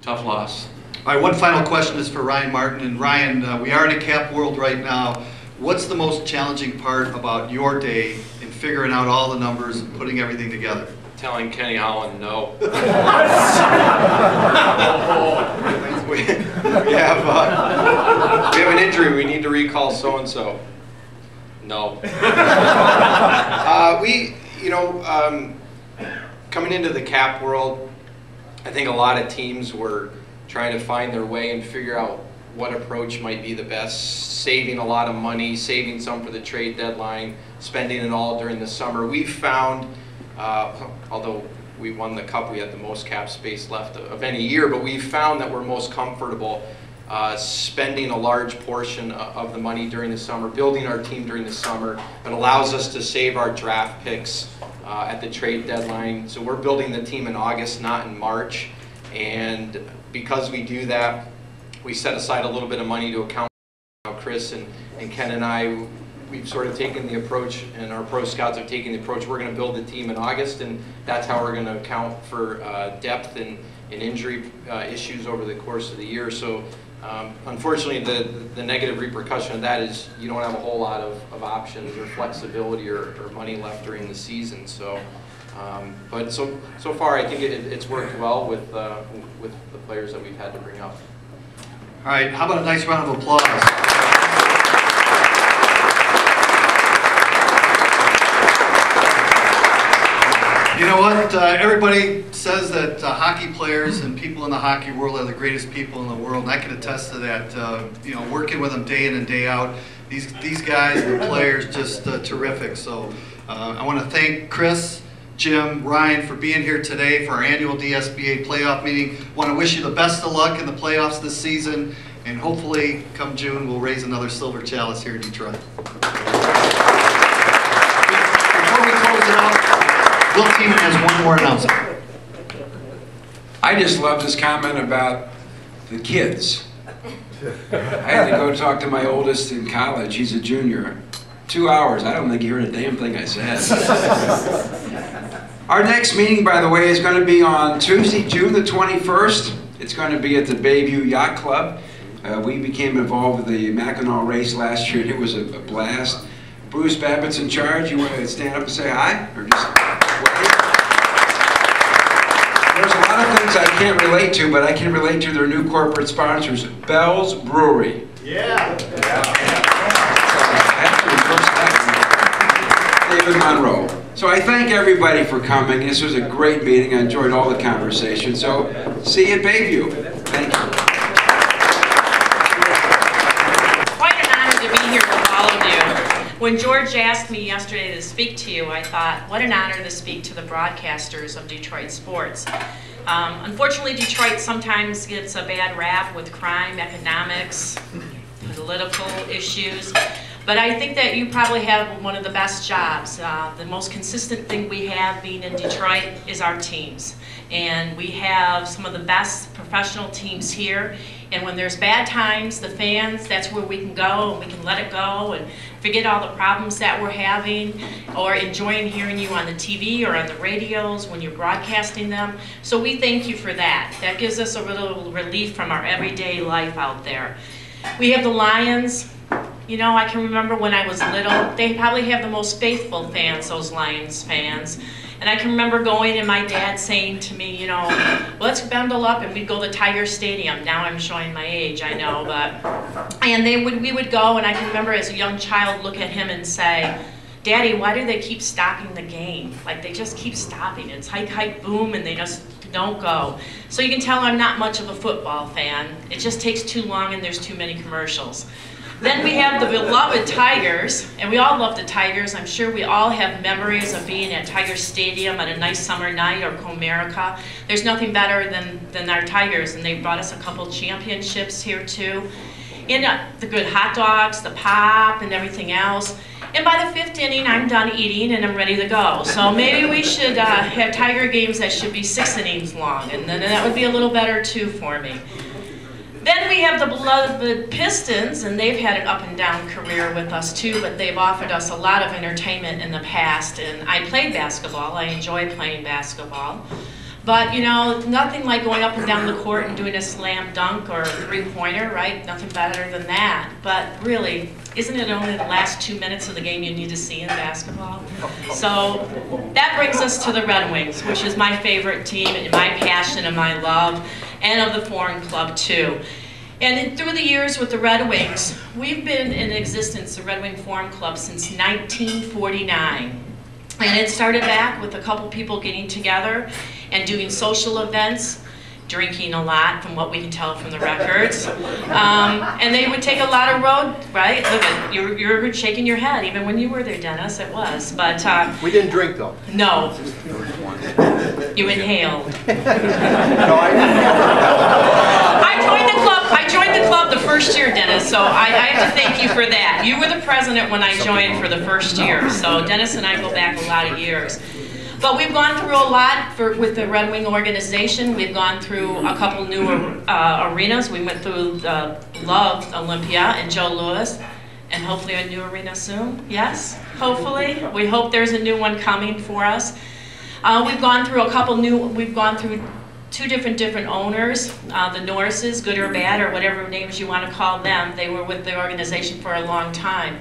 Tough loss. All right, one final question is for Ryan Martin. And Ryan, we are in a cap world right now. What's the most challenging part about your day in figuring out all the numbers and putting everything together? Telling Kenny Holland no. we have an injury. We need to recall so and so. No. Coming into the cap world, I think a lot of teams were trying to find their way and figure out what approach might be the best, saving a lot of money, saving some for the trade deadline, spending it all during the summer. We found, although we won the cup, we had the most cap space left of any year, but we found that we're most comfortable spending a large portion of the money during the summer, building our team during the summer. It allows us to save our draft picks at the trade deadline. So we're building the team in August, not in March. And because we do that, we set aside a little bit of money to account for Chris and Ken and I. We've sort of taken the approach, and our pro scouts have taken the approach, we're going to build the team in August, and that's how we're going to account for depth and injury issues over the course of the year. So unfortunately, the negative repercussion of that is you don't have a whole lot of options or flexibility or money left during the season. So, but so far, I think it's worked well with the players that we've had to bring up. All right, how about a nice round of applause? You know what? Everybody says that hockey players and people in the hockey world are the greatest people in the world, and I can attest to that. Working with them day in and day out, these guys and the players just terrific. So I want to thank Chris, Jim, Ryan for being here today for our annual DSBA playoff meeting. I want to wish you the best of luck in the playoffs this season, and hopefully come June we'll raise another silver chalice here in Detroit. Before we close it out, Will Teeman has one more announcement. I just love this comment about the kids. I had to go talk to my oldest in college. He's a junior. 2 hours. I don't think he heard a damn thing I said. Our next meeting, by the way, is going to be on Tuesday, June the 21st. It's going to be at the Bayview Yacht Club. We became involved with the Mackinac race last year, and it was a blast. Bruce Babbitt's in charge. You want to stand up and say hi? Or just wave? There's a lot of things I can't relate to, but I can relate to their new corporate sponsors, Bell's Brewery. Yeah. David Monroe. So I thank everybody for coming. This was a great meeting. I enjoyed all the conversation. So see you at Bayview. Thank you. Quite an honor to be here with all of you. When George asked me yesterday to speak to you, I thought, what an honor to speak to the broadcasters of Detroit sports. Unfortunately, Detroit sometimes gets a bad rap with crime, economics, political issues. But I think that you probably have one of the best jobs. The most consistent thing we have being in Detroit is our teams. And we have some of the best professional teams here. And when there's bad times, the fans, that's where we can go and we can let it go and forget all the problems that we're having or enjoying hearing you on the TV or on the radios when you're broadcasting them. So we thank you for that. That gives us a little relief from our everyday life out there. We have the Lions. You know, I can remember when I was little, they probably have the most faithful fans, those Lions fans. And I can remember going and my dad saying to me, you know, let's bundle up and we'd go to Tiger Stadium. Now I'm showing my age, I know, but, and we would go, and I can remember as a young child look at him and say, Daddy, why do they keep stopping the game? Like they just keep stopping. It's hike, hike, boom, and they just don't go. So you can tell I'm not much of a football fan. It just takes too long and there's too many commercials. Then we have the beloved Tigers, and we all love the Tigers. I'm sure we all have memories of being at Tiger Stadium on a nice summer night or Comerica. There's nothing better than our Tigers, and they brought us a couple championships here too. And the good hot dogs, the pop, and everything else. And by the 5th inning, I'm done eating and I'm ready to go. So maybe we should have Tiger games that should be 6 innings long, and then that would be a little better too for me. Then we have the beloved Pistons, and they've had an up and down career with us too, but they've offered us a lot of entertainment in the past. And I played basketball. I enjoy playing basketball. But, you know, nothing like going up and down the court and doing a slam dunk or a three-pointer, right? Nothing better than that. But really, isn't it only the last 2 minutes of the game you need to see in basketball? So that brings us to the Red Wings, which is my favorite team and my passion and my love, and of the Foreign Club too. And through the years with the Red Wings, we've been in existence, the Red Wing Foreign Club, since 1949. And it started back with a couple people getting together and doing social events, drinking a lot from what we can tell from the records. And they would take a lot of road, right? Look at, you're shaking your head, even when you were there, Dennis, it was. But we didn't drink though. No. You inhaled. No, I didn't. I joined the club the first year, Dennis, so I have to thank you for that. You were the president when I joined for the first year, so Dennis and I go back a lot of years. But we've gone through a lot with the Red Wing organization. We've gone through a couple new arenas. We went through the Love Olympia and Joe Louis, and hopefully a new arena soon. Yes, hopefully. We hope there's a new one coming for us. We've gone through two different owners, the Norrises, good or bad, or whatever names you want to call them. They were with the organization for a long time.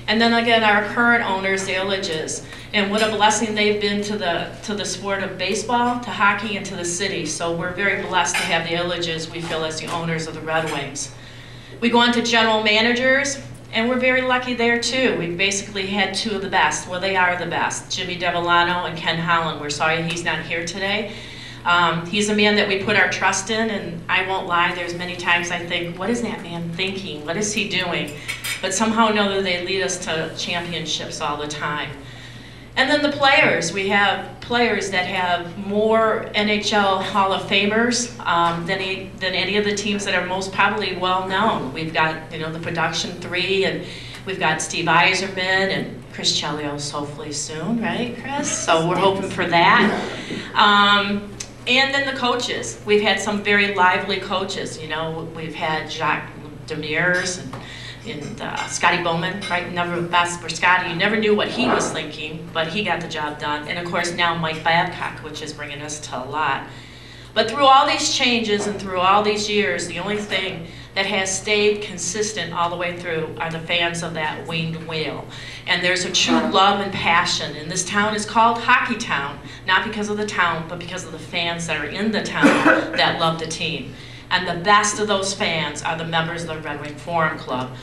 And then again, our current owners, the Illiges. And what a blessing they've been to the sport of baseball, to hockey, and to the city. So we're very blessed to have the Illiges, we feel, as the owners of the Red Wings. We go on to general managers, and we're very lucky there too. We've basically had two of the best. Well, they are the best, Jimmy Devellano and Ken Holland. We're sorry he's not here today. He's a man that we put our trust in, and I won't lie, there's many times I think, what is that man thinking? What is he doing? But somehow or another they lead us to championships all the time. And then the players. We have players that have more NHL Hall of Famers than any of the teams that are most probably well known. We've got, you know, the production three, and we've got Steve Yzerman and Chris Chelios hopefully soon, right, Chris? So we're hoping for that. And then the coaches. We've had some very lively coaches. You know, we've had Jacques Demers and Scotty Bowman, right? Never the best for Scotty. You never knew what he was thinking, but he got the job done. And of course now Mike Babcock, which is bringing us to a lot. But through all these changes and through all these years, the only thing that has stayed consistent all the way through are the fans of that winged whale. And there's a true love and passion. And this town is called Hockeytown, not because of the town, but because of the fans that are in the town that love the team. And the best of those fans are the members of the Red Wing Foreign Club.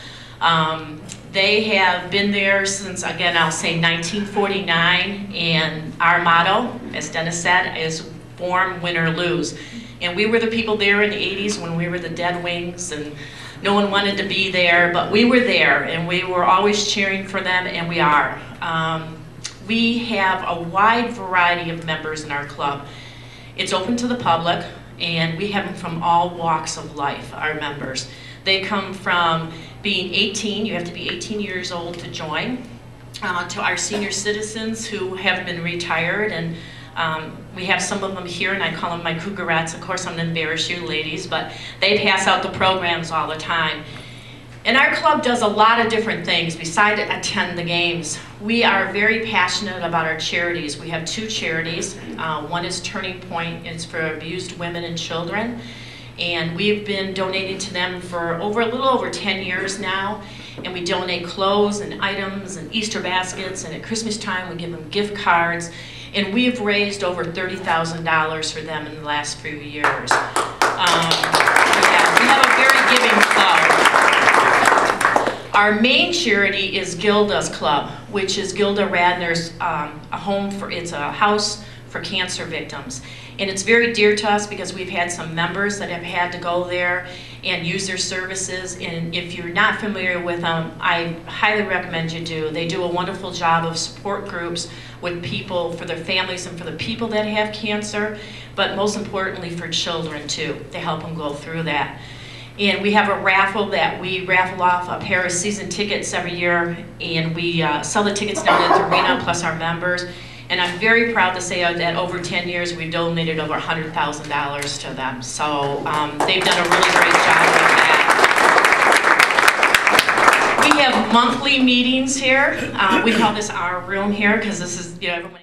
They have been there since, again, I'll say 1949, and our motto, as Dennis said, is form, win, or lose. And we were the people there in the 80s when we were the Dead Wings, and no one wanted to be there, but we were there, and we were always cheering for them, and we are. We have a wide variety of members in our club. It's open to the public, and we have them from all walks of life, our members. They come from being 18, you have to be 18 years old to join, to our senior citizens who have been retired, and we have some of them here, and I call them my Cougarettes. Of course, I'm going to embarrass you ladies, but they pass out the programs all the time. And our club does a lot of different things besides attend the games. We are very passionate about our charities. We have two charities. One is Turning Point. It's for abused women and children. And we've been donating to them for a little over 10 years now. And we donate clothes and items and Easter baskets, and at Christmas time we give them gift cards. And we've raised over $30,000 for them in the last few years. We have a very giving club. Our main charity is Gilda's Club, which is Gilda Radner's it's a house for cancer victims. And it's very dear to us because we've had some members that have had to go there and use their services. And if you're not familiar with them, I highly recommend you do. They do a wonderful job of support groups with people, for their families and for the people that have cancer, but most importantly for children too. They help them go through that. And we have a raffle that we raffle off a pair of season tickets every year, and we sell the tickets down at the arena plus our members. And I'm very proud to say that over 10 years we've donated over $100,000 to them. So they've done a really great job with that. We have monthly meetings here. We call this our room here because this is, you know, everyone